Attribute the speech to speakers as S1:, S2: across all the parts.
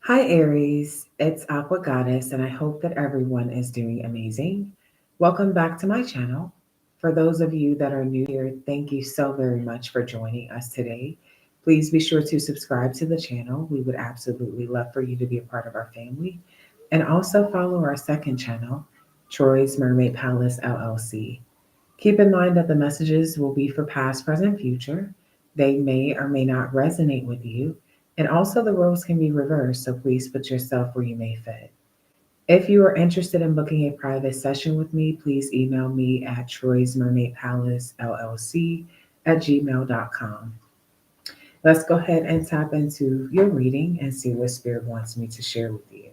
S1: Hi, Aries. It's Aqua Goddess, and I hope that everyone is doing amazing. Welcome back to my channel. For those of you that are new here, thank you so very much for joining us today. Please be sure to subscribe to the channel. We would absolutely love for you to be a part of our family. And also follow our second channel, Troy's Mermaid Palace LLC. Keep in mind that the messages will be for past, present, future. They may or may not resonate with you. And also, the roles can be reversed, so please put yourself where you may fit. If you are interested in booking a private session with me, please email me at Troy's Mermaid Palace LLC at gmail.com. Let's go ahead and tap into your reading and see what Spirit wants me to share with you.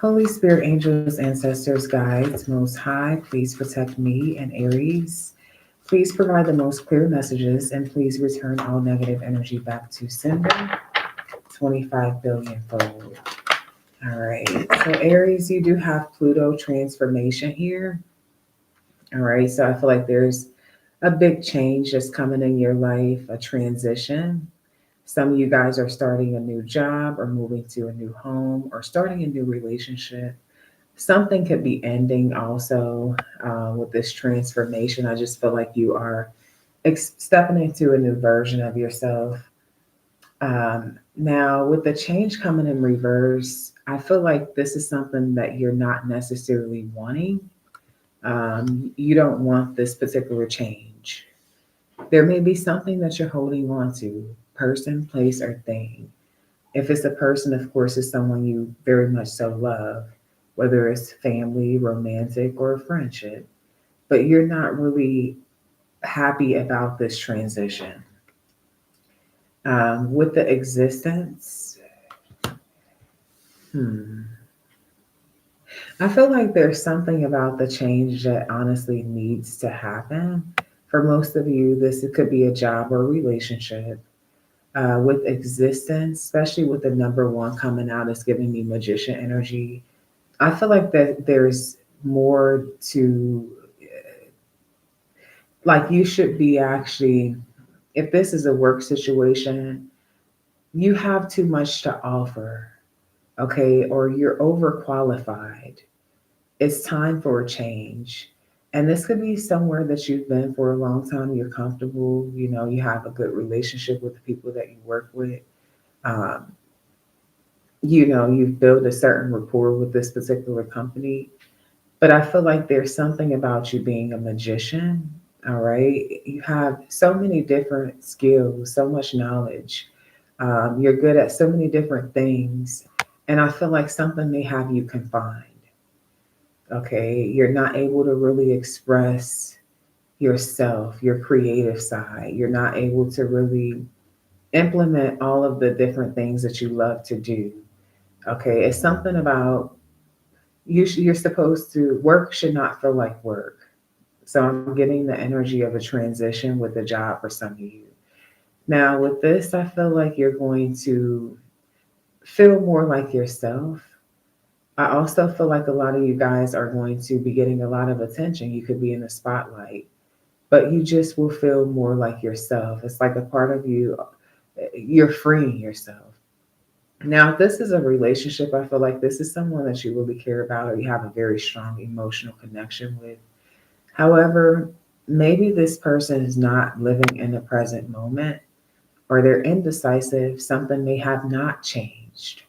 S1: Holy Spirit, angels, ancestors, guides, Most High, please protect me and Aries. Please provide the most clear messages and please return all negative energy back to sender 25 billion fold. All right. So, Aries, you do have Pluto transformation here. All right. So, I feel like there's a big change just coming in your life, a transition. Some of you guys are starting a new job or moving to a new home or starting a new relationship. Something could be ending also with this transformation. I just feel like you are stepping into a new version of yourself. Now, with the change coming in reverse, I feel like this is something that you're not necessarily wanting. You don't want this particular change. There may be something that you're holding on to, person, place, or thing. If it's a person, of course, it's someone you very much so love, whether it's family, romantic, or a friendship. But you're not really happy about this transition. With the existence, hmm, I feel like there's something about the change that honestly needs to happen. For most of you, it could be a job or a relationship. With existence, especially with the number one coming out, is giving me magician energy. I feel like that there's more to, like, you should be actually, if this is a work situation, you have too much to offer, okay, or you're overqualified. It's time for a change. And this could be somewhere that you've been for a long time. You're comfortable, you have a good relationship with the people that you work with. Um, you've built a certain rapport with this particular company. But I feel like there's something about you being a magician. All right. You have so many different skills, so much knowledge. You're good at so many different things. And I feel like something may have you confined. Okay. You're not able to really express yourself, your creative side. You're not able to really implement all of the different things that you love to do. Okay. It's something about you're supposed to work should not feel like work. So I'm getting the energy of a transition with a job for some of you. Now, with this, I feel like you're going to feel more like yourself. I also feel like a lot of you guys are going to be getting a lot of attention. You could be in the spotlight, but you just will feel more like yourself. It's like a part of you, you're freeing yourself. Now, if this is a relationship, I feel like this is someone that you really care about or you have a very strong emotional connection with. However, maybe this person is not living in the present moment or they're indecisive. Something may have not changed.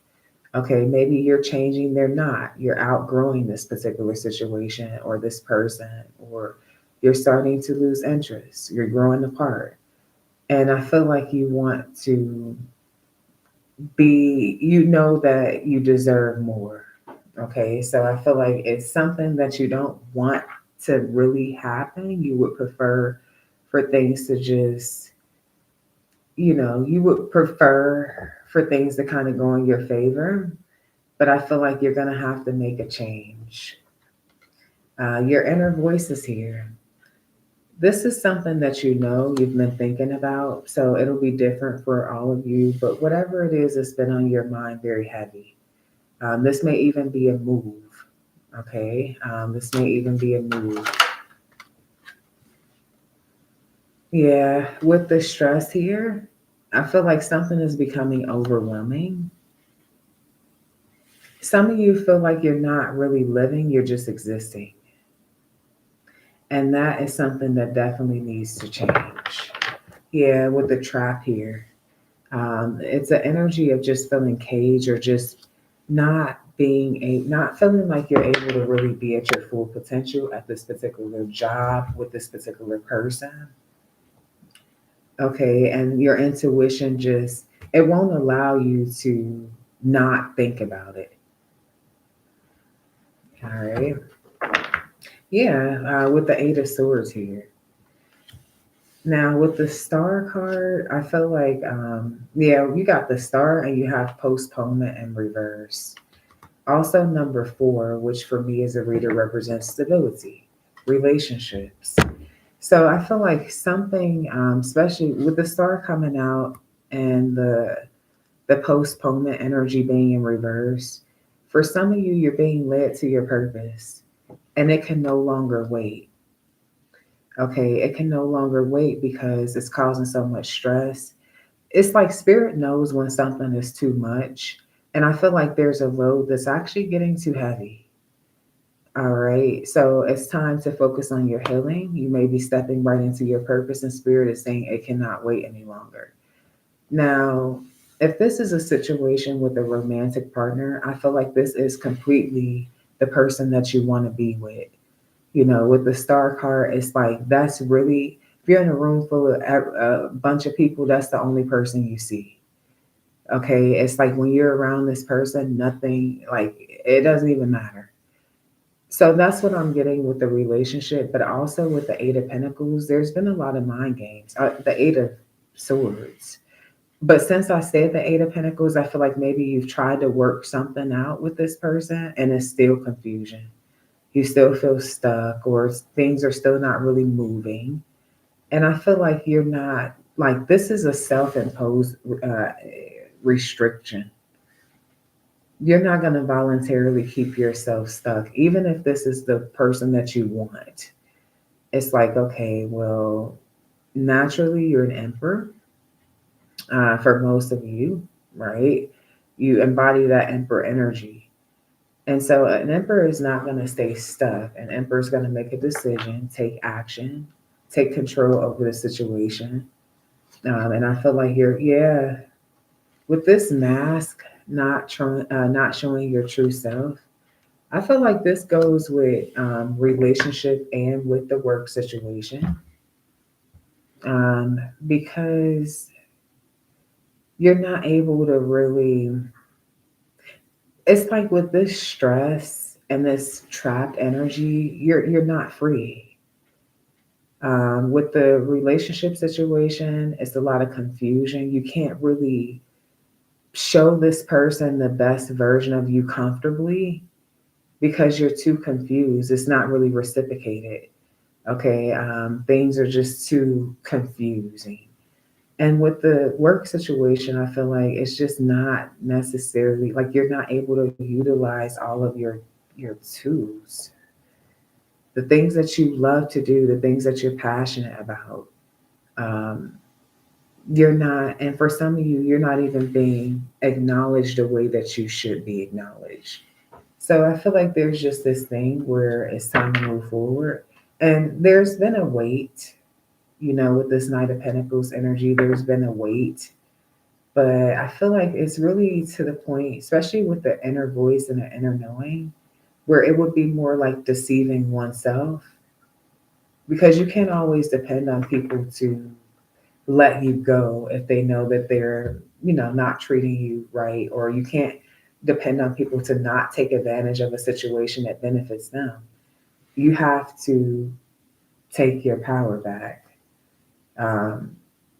S1: Okay, maybe you're changing, they're not. You're outgrowing this particular situation or this person, or you're starting to lose interest. You're growing apart. And I feel like you want to you know that you deserve more. Okay, so I feel like it's something that you don't want to really happen. You would prefer for things to just, you would prefer for things to kind of go in your favor. But I feel like you're going to have to make a change. Your inner voice is here. This is something that you've been thinking about. So it'll be different for all of you. But whatever it is, it's been on your mind very heavy. This may even be a move. Okay. This may even be a move. Yeah, with the stress here, I feel like something is becoming overwhelming. Some of you feel like you're not really living, you're just existing. And that is something that definitely needs to change. Yeah, with the trap here. It's an energy of just feeling caged or just not feeling like you're able to really be at your full potential at this particular job with this particular person. Okay, and your intuition just it won't allow you to not think about it. All right. Yeah, with the Eight of Swords here. Now with the Star card, I feel like yeah, you got the Star and you have postponement and reverse. Also, number four, which for me as a reader represents stability, relationships. So I feel like something, especially with the Star coming out and the postponement energy being in reverse, for some of you, you're being led to your purpose, and it can no longer wait. Okay, it can no longer wait because it's causing so much stress. It's like spirit knows when something is too much, and I feel like there's a load that's actually getting too heavy. All right, so it's time to focus on your healing. You may be stepping right into your purpose, and spirit is saying it cannot wait any longer. Now, if this is a situation with a romantic partner, I feel like this is completely the person that you want to be with. You know, with the star card, it's like that's really, if you're in a room full of a bunch of people, that's the only person you see. Okay, it's like when you're around this person, nothing, like, it doesn't even matter. So that's what I'm getting with the relationship, but also with the Eight of Pentacles, there's been a lot of mind games. The Eight of Swords. But since I said the Eight of Pentacles, I feel like maybe you've tried to work something out with this person and it's still confusion. You still feel stuck or things are still not really moving. And I feel like you're not, like, this is a self imposed restriction. You're not going to voluntarily keep yourself stuck, even if this is the person that you want. It's like, okay, well, naturally, you're an emperor for most of you, right? You embody that emperor energy. And so an emperor is not going to stay stuck. An emperor is going to make a decision, take action, take control over the situation. And I feel like you're, yeah, with this mask not showing your true self. I feel like this goes with relationship and with the work situation because you're not able to really. It's like with this stress and this trapped energy, you're not free. With the relationship situation, it's a lot of confusion. You can't really show this person the best version of you comfortably because you're too confused. It's not really reciprocated. Okay, things are just too confusing. And with the work situation, I feel like it's just not necessarily like you're not able to utilize all of your tools, the things that you love to do, the things that you're passionate about. Um, you're not, and for some of you, you're not even being acknowledged the way that you should be acknowledged. So I feel like there's just this thing where it's time to move forward. And there's been a wait, you know, with this Knight of Pentacles energy, there's been a wait. But I feel like it's really to the point, especially with the inner voice and the inner knowing, where it would be more like deceiving oneself because you can't always depend on people to let you go if they know that they're, you know, not treating you right, or you can't depend on people to not take advantage of a situation that benefits them. You have to take your power back. Um,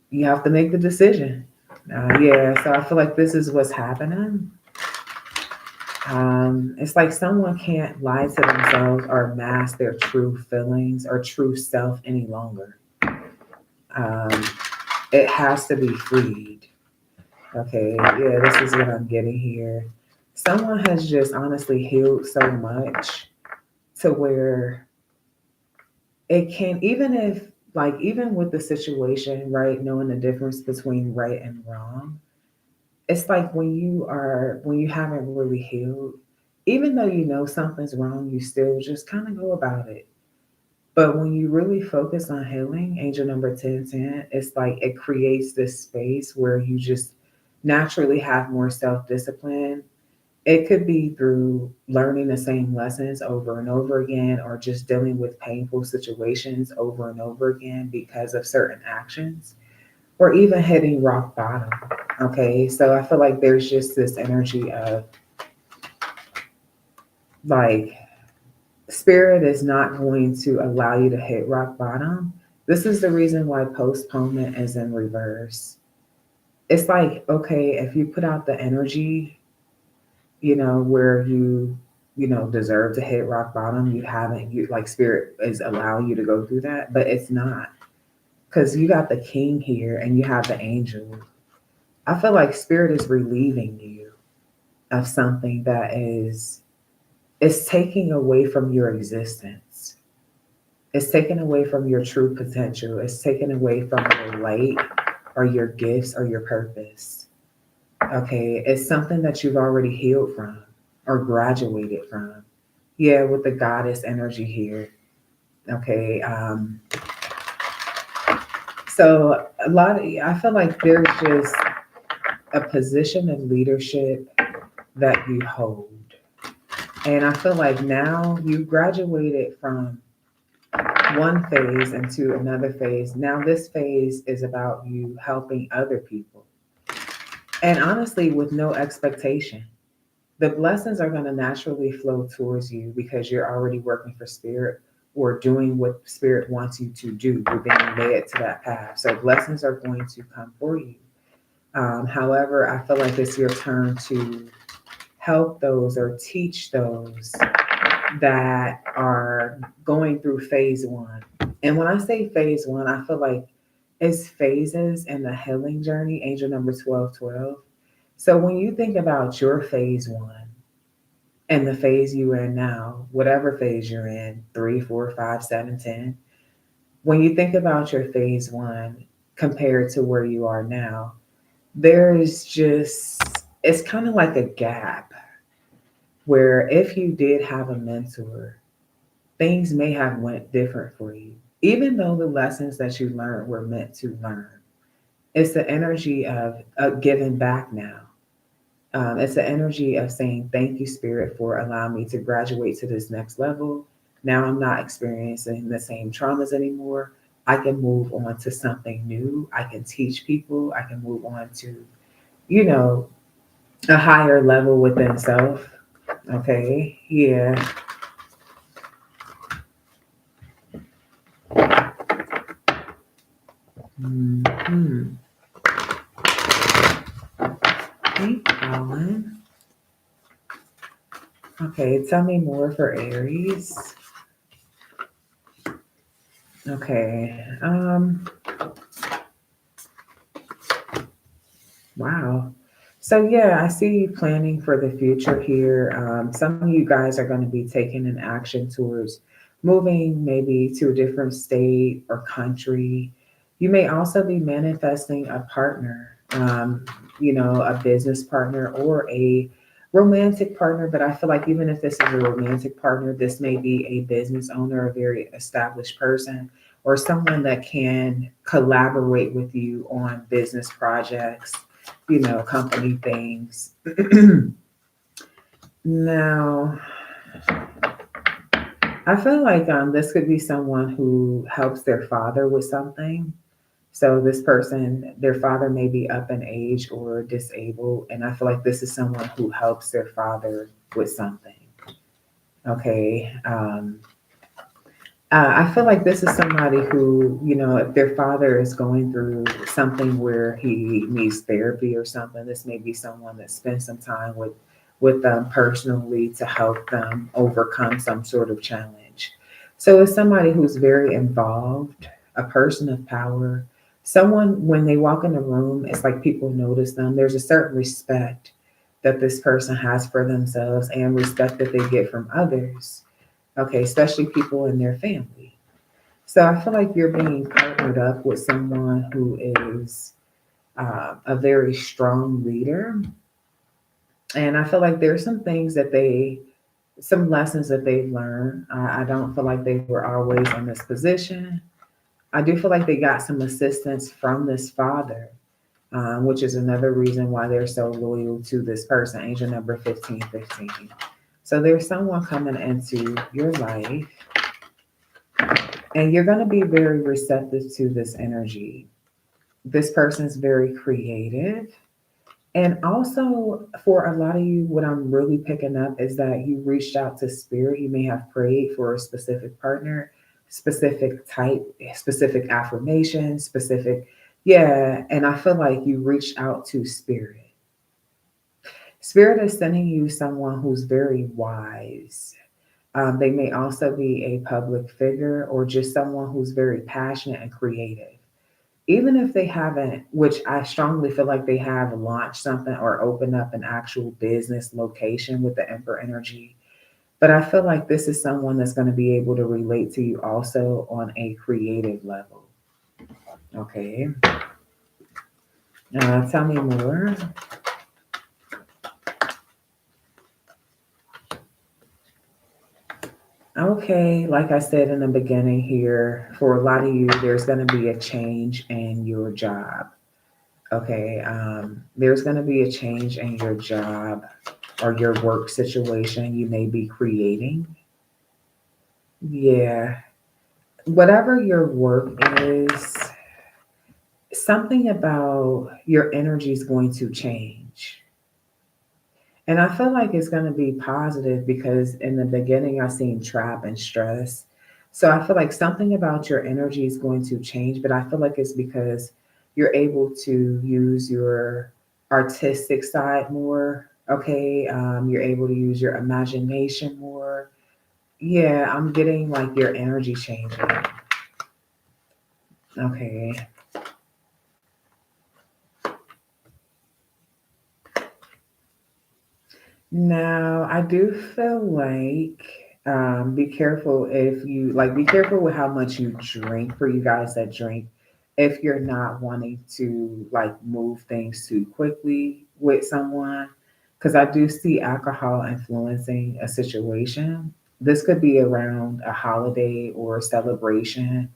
S1: you have to make the decision. Yeah, so I feel like this is what's happening. It's like someone can't lie to themselves or mask their true feelings or true self any longer. Um, it has to be freed. Okay, yeah, this is what I'm getting here. Someone has just honestly healed so much to where it can, even if like even with the situation, right, knowing the difference between right and wrong, it's like when you haven't really healed, even though you know something's wrong, you still just kind of go about it. But when you really focus on healing, angel number 1010, it's like it creates this space where you just naturally have more self discipline. It could be through learning the same lessons over and over again, or just dealing with painful situations over and over again because of certain actions, or even hitting rock bottom. Okay, so I feel like there's just this energy of like, spirit is not going to allow you to hit rock bottom. This is the reason why postponement is in reverse. It's like, okay, if you put out the energy, where you deserve to hit rock bottom, you haven't, you like, spirit is allowing you to go through that, but it's not, because you got the king here and you have the angel. I feel like spirit is relieving you of something that is taking away from your existence. It's taken away from your true potential. It's taken away from your light or your gifts or your purpose. Okay, it's something that you've already healed from or graduated from. Yeah, with the goddess energy here. Okay, so I feel like there's just a position of leadership that you hold. And I feel like now you graduated from one phase into another phase. Now, this phase is about you helping other people. And honestly, with no expectation, the blessings are going to naturally flow towards you because you're already working for spirit or doing what spirit wants you to do. You're being led to that path. So, blessings are going to come for you. However, I feel like it's your turn to help those or teach those that are going through phase one. And when I say phase one, I feel like it's phases in the healing journey, angel number 1212. So when you think about your phase one and the phase you're in now, whatever phase you're in, 3, 4, 5, 7, 10, when you think about your phase one compared to where you are now, there's just, it's kind of like a gap where if you did have a mentor, things may have went different for you, even though the lessons that you learned were meant to learn. It's the energy of giving back now. It's the energy of saying thank you, spirit, for allowing me to graduate to this next level. Now I'm not experiencing the same traumas anymore. I can move on to something new. I can teach people. I can move on to, you know a higher level within self. Okay, yeah. Hmm. Keep going. Okay, tell me more for Aries. Okay. Wow. So yeah, I see you planning for the future here. Some of you guys are going to be taking an action towards moving maybe to a different state or country. You may also be manifesting a partner, a business partner or a romantic partner. But I feel like even if this is a romantic partner, this may be a business owner, a very established person, or someone that can collaborate with you on business projects, company things. Now, I feel like this could be someone who helps their father with something. So this person, their father may be up in age or disabled, and I feel like this is someone who helps their father with something. Okay. I feel like this is somebody who, if their father is going through something where he needs therapy or something, this may be someone that spends some time with them personally to help them overcome some sort of challenge. So it's somebody who's very involved, a person of power, someone when they walk in the room, it's like people notice them. There's a certain respect that this person has for themselves and respect that they get from others. Okay, especially people in their family. So I feel like you're being partnered up with someone who is a very strong leader. And I feel like there's some things that some lessons that they've learned. I don't feel like they were always in this position. I do feel like they got some assistance from this father, which is another reason why they're so loyal to this person, angel number 1515. So there's someone coming into your life, and you're going to be very receptive to this energy. This person's very creative. And also, for a lot of you, what I'm really picking up is that you reached out to spirit. You may have prayed for a specific partner, specific type, specific affirmation, specific, yeah. And I feel like you reached out to spirit. Spirit is sending you someone who's very wise. They may also be a public figure or just someone who's very passionate and creative. Even if they haven't, which I strongly feel like they have launched something or opened up an actual business location with the Emperor energy. But I feel like this is someone that's going to be able to relate to you also on a creative level. Okay. Tell me more. Okay, like I said in the beginning here, for a lot of you, there's going to be a change in your job. Okay, there's going to be a change in your job or your work situation you may be creating. Yeah, whatever your work is, something about your energy is going to change. And I feel like it's going to be positive because in the beginning, I seen trap and stress. So I feel like something about your energy is going to change, but I feel like it's because you're able to use your artistic side more. Okay. You're able to use your imagination more. Yeah, I'm getting like your energy changing. Okay. Now, I do feel like be careful if you like, be careful with how much you drink for you guys that drink. If you're not wanting to like move things too quickly with someone, because I do see alcohol influencing a situation. This could be around a holiday or a celebration.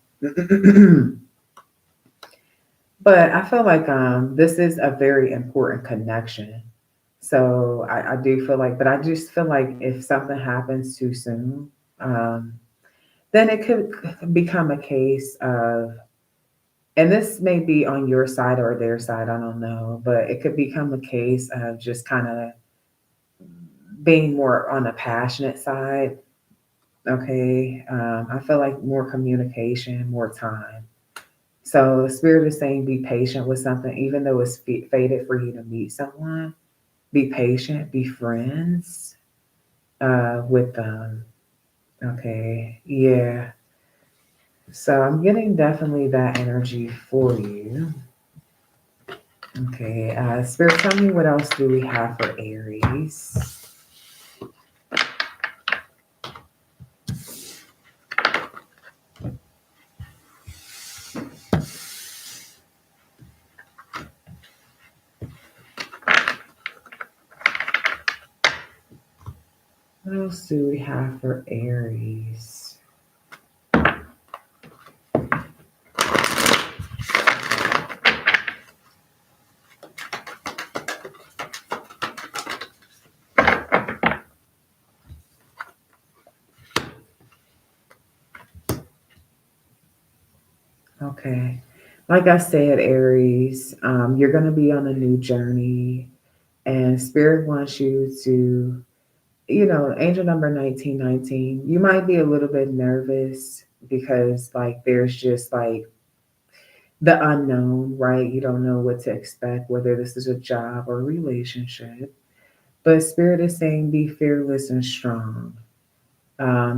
S1: But I feel like this is a very important connection. So I do feel like, but I just feel like if something happens too soon, um, then it could become a case of, and this may be on your side or their side, I don't know, but it could become a case of just kind of being more on the passionate side. Okay. I feel like more communication, more time. So the spirit is saying be patient with something, even though it's fated for you to meet someone. Be patient, be friends with them. Okay, yeah. So I'm getting definitely that energy for you. Okay, Spirit, tell me what else do we have for Aries? What else do we have for Aries? Okay. Like I said, Aries, you're going to be on a new journey, and Spirit wants you to, angel number 1919, you might be a little bit nervous because, like, there's just like the unknown, right? You don't know what to expect, whether this is a job or a relationship. But Spirit is saying be fearless and strong,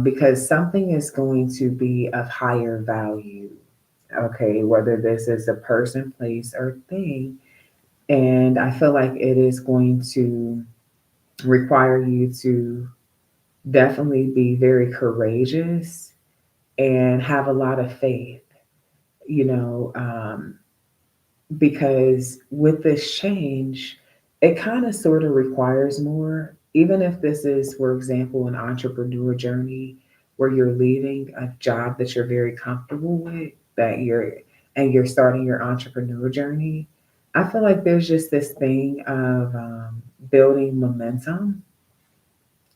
S1: because something is going to be of higher value. Okay, whether this is a person, place, or thing. And I feel like it is going to require you to definitely be very courageous and have a lot of faith, you know, because with this change, it kind of sort of requires more, even if this is, for example, an entrepreneur journey where you're leaving a job that you're very comfortable with, and you're starting your entrepreneur journey. I feel like there's just this thing of building momentum,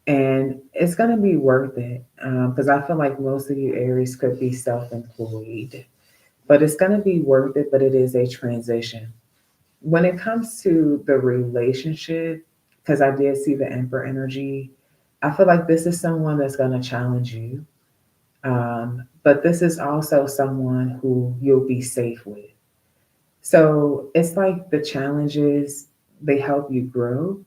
S1: and it's going to be worth it because I feel like most of you Aries could be self-employed, but it's going to be worth it. But it is a transition when it comes to the relationship, because I did see the Emperor energy. I feel like this is someone that's going to challenge you, but this is also someone who you'll be safe with. So it's like the challenges, they help you grow.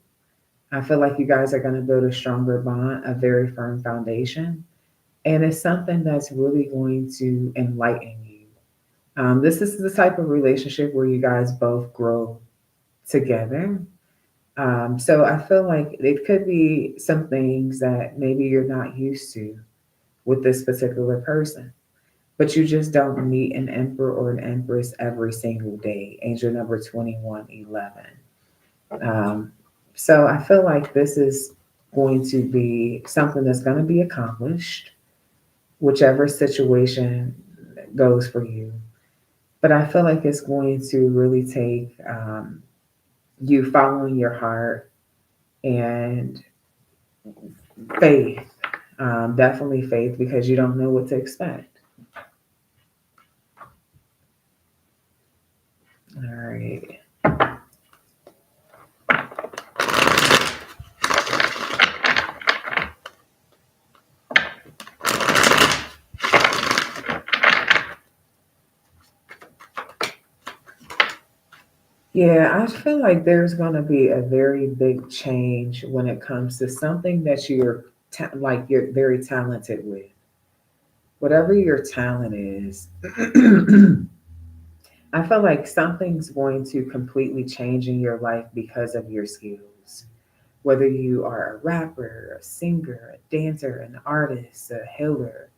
S1: I feel like you guys are going to build a stronger bond, a very firm foundation, and it's something that's really going to enlighten you. This is the type of relationship where you guys both grow together. So I feel like it could be some things that maybe you're not used to with this particular person, but you just don't meet an emperor or an empress every single day. Angel number 2111. Um, so I feel like this is going to be something that's going to be accomplished, whichever situation goes for you. But I feel like it's going to really take you following your heart and faith, definitely faith, because you don't know what to expect. All right. Yeah, I feel like there's going to be a very big change when it comes to something that like you're very talented with. Whatever your talent is, I feel like something's going to completely change in your life because of your skills. Whether you are a rapper, a singer, a dancer, an artist, a healer,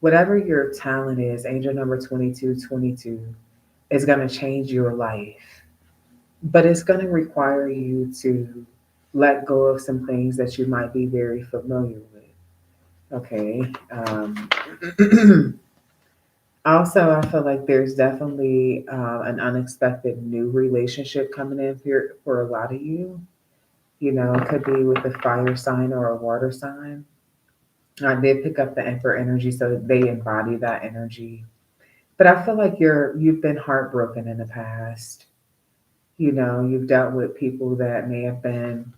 S1: whatever your talent is, angel number 2222 is going to change your life. But it's going to require you to let go of some things that you might be very familiar with. Okay. Also, I feel like there's definitely an unexpected new relationship coming in here for a lot of you. You know, it could be with a fire sign or a water sign. I did pick up the emperor energy, so they embody that energy. But I feel like you've been heartbroken in the past. You know, you've dealt with people that may have been,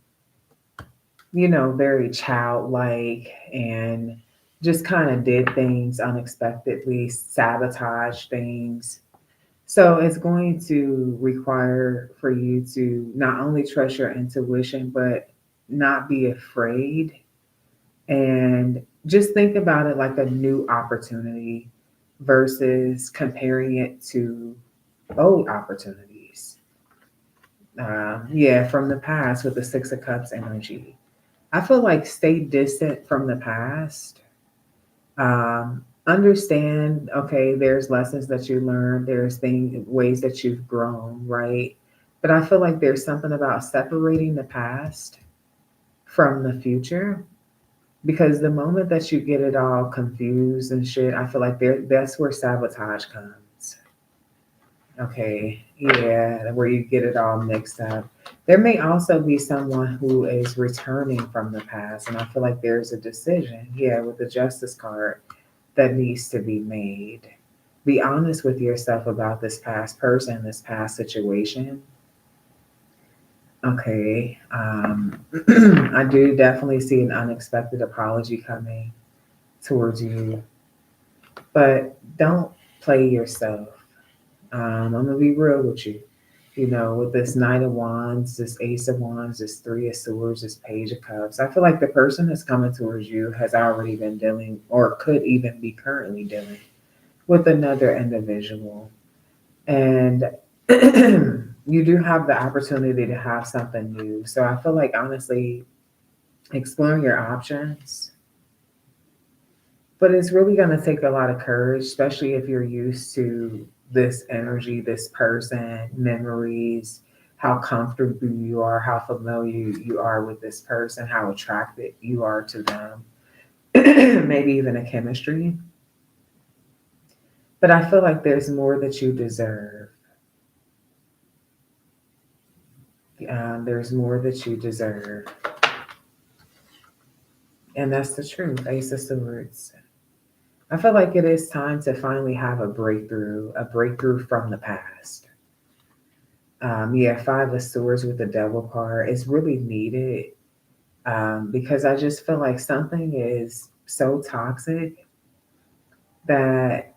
S1: very childlike and just kind of did things unexpectedly, sabotage things. So it's going to require for you to not only trust your intuition, but not be afraid and just think about it like a new opportunity versus comparing it to old opportunities. Yeah, from the past with the Six of Cups energy. I feel like stay distant from the past. Understand, okay, there's lessons that you learned, there's ways that you've grown, right? But I feel like there's something about separating the past from the future because the moment that you get it all confused and shit, I feel like that's where sabotage comes. Okay, yeah, where you get it all mixed up. There may also be someone who is returning from the past, and I feel like there's a decision, yeah, with the justice card that needs to be made. Be honest with yourself about this past person, this past situation. Okay, I do definitely see an unexpected apology coming towards you, but don't play yourself. I'm gonna be real with you. You know, with this Knight of Wands, this Ace of Wands, this Three of Swords, this Page of Cups, I feel like the person that's coming towards you has already been dealing, or could even be currently dealing, with another individual. And you do have the opportunity to have something new. So I feel like honestly, exploring your options, But it's really going to take a lot of courage, especially if you're used to this energy, this person, memories, how comfortable you are, how familiar you are with this person, how attracted you are to them, maybe even a chemistry. But I feel like there's more that you deserve. There's more that you deserve. And that's the truth, Ace of Swords. I feel like it is time to finally have a breakthrough from the past. Yeah, Five of Swords with the Devil card is really needed because I just feel like something is so toxic that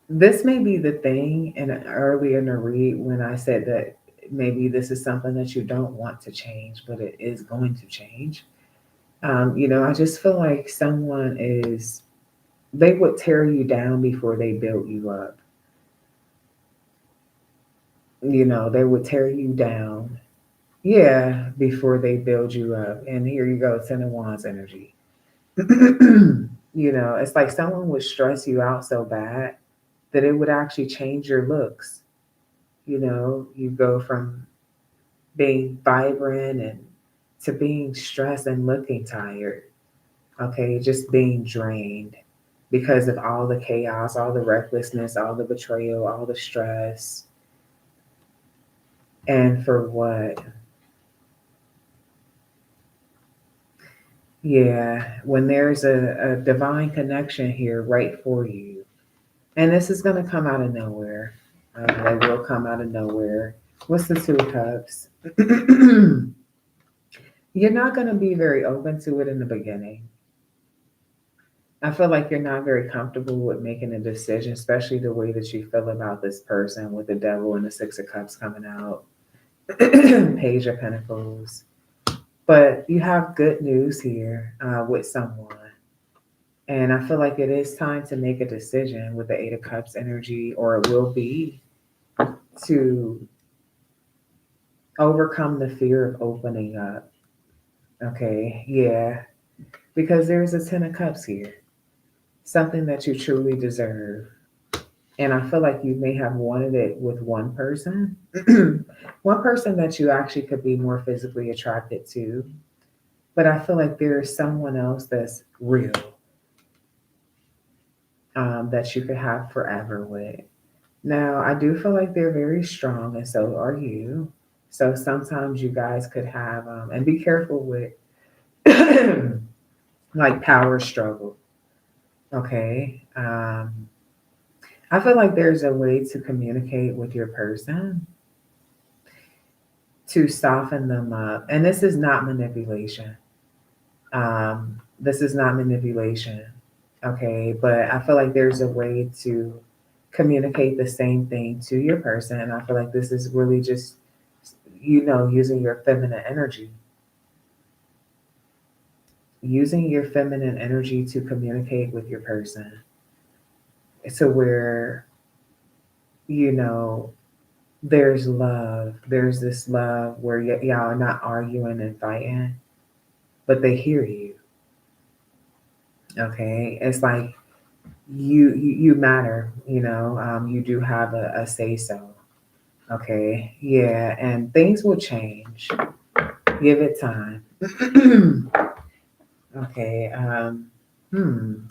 S1: this may be the thing. And earlier in the read, when I said that maybe this is something that you don't want to change, but it is going to change. I just feel like they would tear you down before they built you up. They would tear you down, yeah, before they build you up. And here you go, Ten of Wands energy. It's like someone would stress you out so bad that it would actually change your looks. You go from being vibrant and to being stressed and looking tired. Okay, just being drained because of all the chaos, all the recklessness, all the betrayal, all the stress. And for what? Yeah, when there's a divine connection here right for you. And this is going to come out of nowhere. They will come out of nowhere. What's the Two of Cups? You're not going to be very open to it in the beginning. I feel like you're not very comfortable with making a decision, especially the way that you feel about this person with the Devil and the Six of Cups coming out, Page of Pentacles. But you have good news here with someone. And I feel like it is time to make a decision with the Eight of Cups energy, or it will be, to overcome the fear of opening up. Okay, yeah, because there's a Ten of Cups here, something that you truly deserve. And I feel like you may have wanted it with one person, one person that you actually could be more physically attracted to. But I feel like there is someone else that's real, that you could have forever with. Now, I do feel like they're very strong, and so are you. So sometimes you guys could have, and be careful with like power struggle. Okay. I feel like there's a way to communicate with your person to soften them up. And this is not manipulation. This is not manipulation. Okay. But I feel like there's a way to communicate the same thing to your person. And I feel like this is really just, using your feminine energy. Using your feminine energy to communicate with your person. To where, you know, there's love. There's this love where y'all are not arguing and fighting, but they hear you. Okay, it's like you matter. You do have a say so. Okay, yeah, and things will change. Give it time. Okay. Hmm.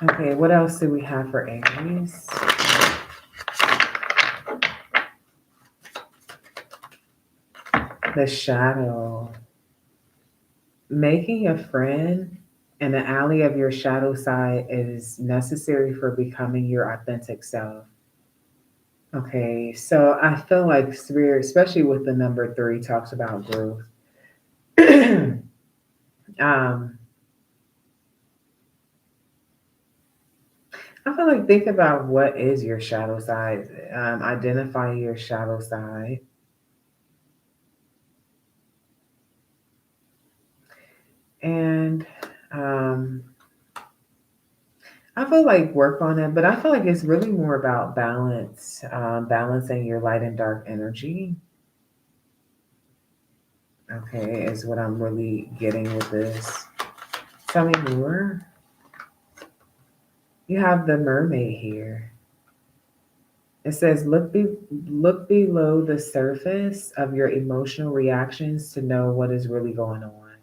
S1: Okay. What else do we have for Aries? The shadow. Making a friend and an ally of your shadow side is necessary for becoming your authentic self. Okay, so I feel like Spirit, especially with the number three, talks about growth. um, I feel like think about what is your shadow side. Identify your shadow side, and um, I feel like work on it. But I feel like it's really more about balance, balancing your light and dark energy. Okay, is what I'm really getting with this. Tell me more. You have the mermaid here. It says, look below the surface of your emotional reactions to know what is really going on.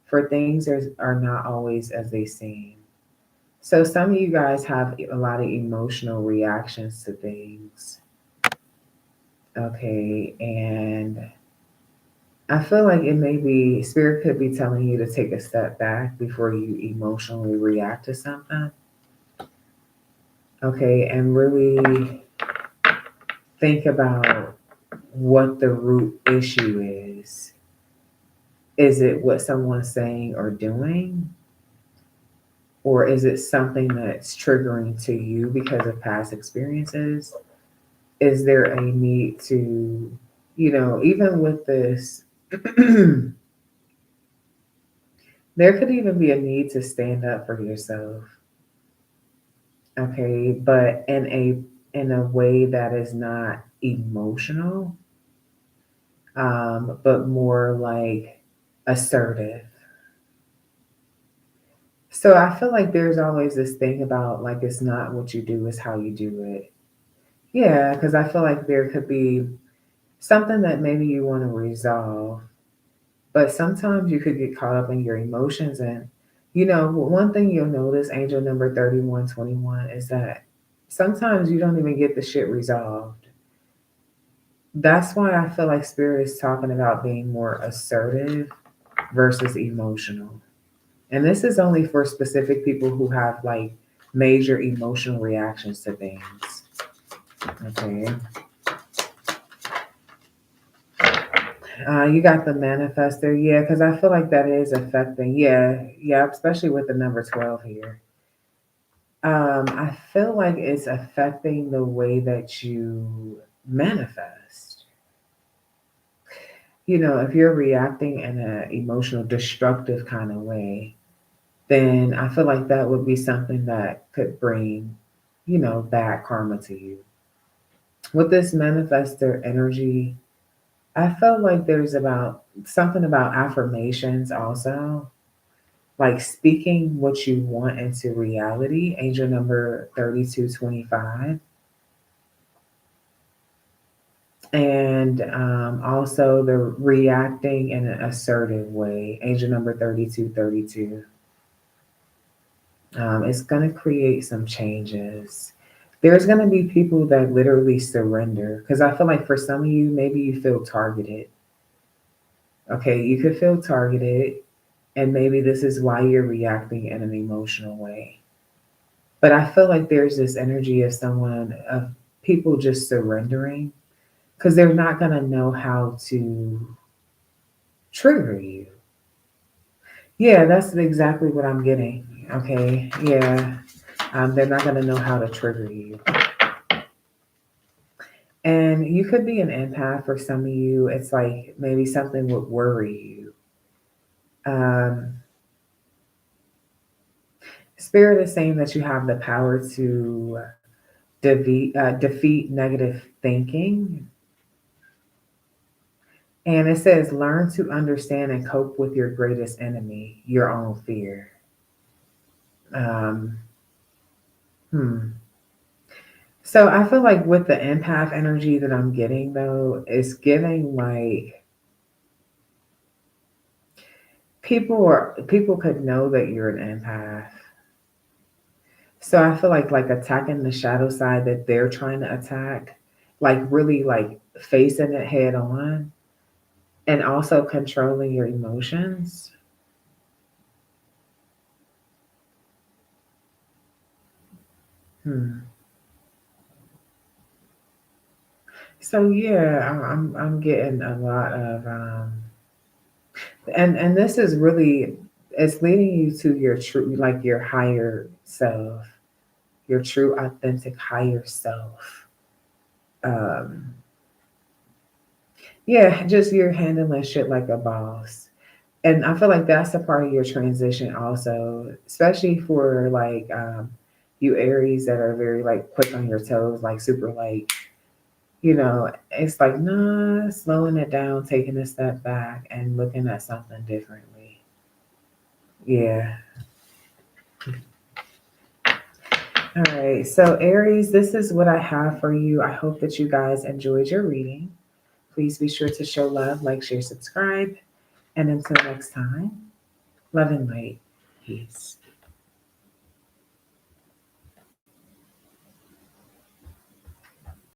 S1: For things are not always as they seem. So some of you guys have a lot of emotional reactions to things. Okay, and I feel like it may be spirit could be telling you to take a step back before you emotionally react to something. Okay, and really think about what the root issue is. Is it what someone's saying or doing? Or is it something that's triggering to you because of past experiences? Is there a need to, even with this, there could even be a need to stand up for yourself, okay, but in a way that is not emotional, but more like assertive. So I feel like there's always this thing about like it's not what you do, it's how you do it. Yeah, because I feel like there could be something that maybe you want to resolve, but sometimes you could get caught up in your emotions. And, one thing you'll notice, angel number 3121, is that sometimes you don't even get the shit resolved. That's why I feel like spirit is talking about being more assertive versus emotional. And this is only for specific people who have like major emotional reactions to things. Okay. You got the manifester, yeah, because I feel like that is affecting, yeah, especially with the number 12 here. I feel like it's affecting the way that you manifest. If you're reacting in an emotional, destructive kind of way, then I feel like that would be something that could bring, bad karma to you. With this manifester energy, I felt like there's about something about affirmations also, like speaking what you want into reality, angel number 3225. And also the reacting in an assertive way, angel number 3232. It's going to create some changes. There's going to be people that literally surrender because I feel like for some of you, maybe you feel targeted. Okay, you could feel targeted, and maybe this is why you're reacting in an emotional way. But I feel like there's this energy of people just surrendering because they're not going to know how to trigger you. Yeah, that's exactly what I'm getting. Okay, yeah. They're not going to know how to trigger you. And you could be an empath for some of you. It's like maybe something would worry you. Um, Spirit is saying that you have the power to defeat negative thinking. And it says, learn to understand and cope with your greatest enemy, your own fear. Um, hmm. So I feel like with the empath energy that I'm getting, though, it's giving like people could know that you're an empath. So I feel like attacking the shadow side that they're trying to attack, like really like facing it head on and also controlling your emotions. Hmm. So yeah, I'm getting a lot of and this is really it's leading you to your true like your higher self, your true authentic higher self. Um yeah, just you're handling shit like a boss. And I feel like that's a part of your transition also, especially for like you Aries that are very like quick on your toes, like super like, it's like nah, slowing it down, taking a step back and looking at something differently. Yeah. All right. So, Aries, this is what I have for you. I hope that you guys enjoyed your reading. Please be sure to show love, like, share, subscribe. And until next time, love and light. Peace.